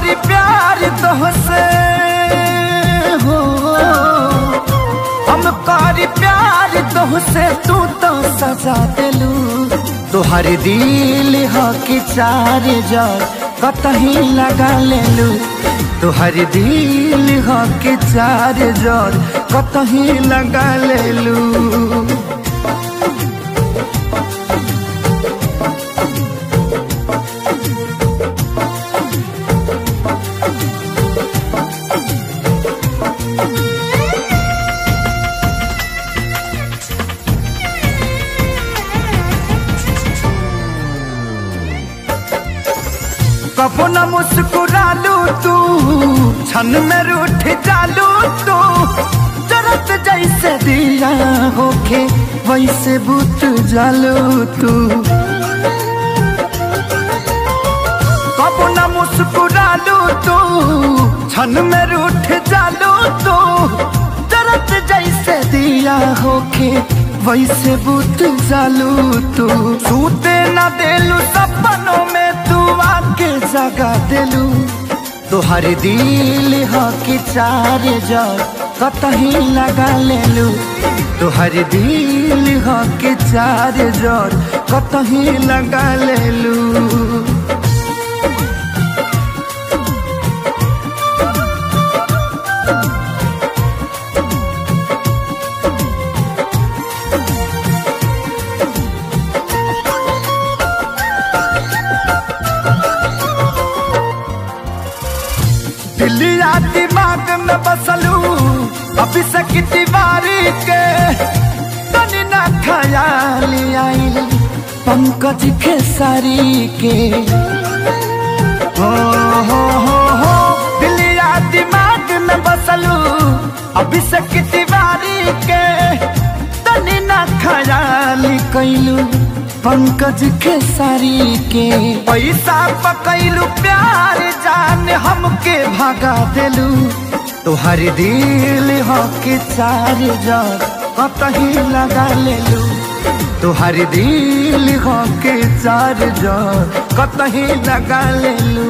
करी प्यार तोहसे हो, हम करी प्यार तोहसे तू तो सजा दिलू। तोहर दिल हो कि चार जार कतही लगा लेलू। तोहर दिल हो कि चार जार कतही लगा लेलू। कबो न मुस्कुरालू तू, क्षण में रूठ जालू तू। जरत जैसे दिया होके वैसे बुत जालू तू। कबो न मुस्कुरालू तू, क्षण में रूठ जालू तू। जरत जैसे दिया होके वैसे बुत जालू तू। सूते न देलू सपनों में तू आके जगा दिलू। तोहर दिल हो कि चार जार कतही लगा लेलू। तोहर दिल हो कि चार जार कतही लगा लेलू। दिलिया दिमाग में बसलू अभी से दीवारी के। तनी ना ख्याल आई पंकज खेसारी के। हो दिलिया दिमाग में बसलू अभी से दीवारी के। तनी ना ख्याल कैलू पंकज खेसारी के। पैसा पकैलू प्यार जान हमके भागा दिलू। तोहर दिल हो कि चार जार कतही लगा लेलू। तोहर दिल हो कि चार जार कतही लगा लेलू।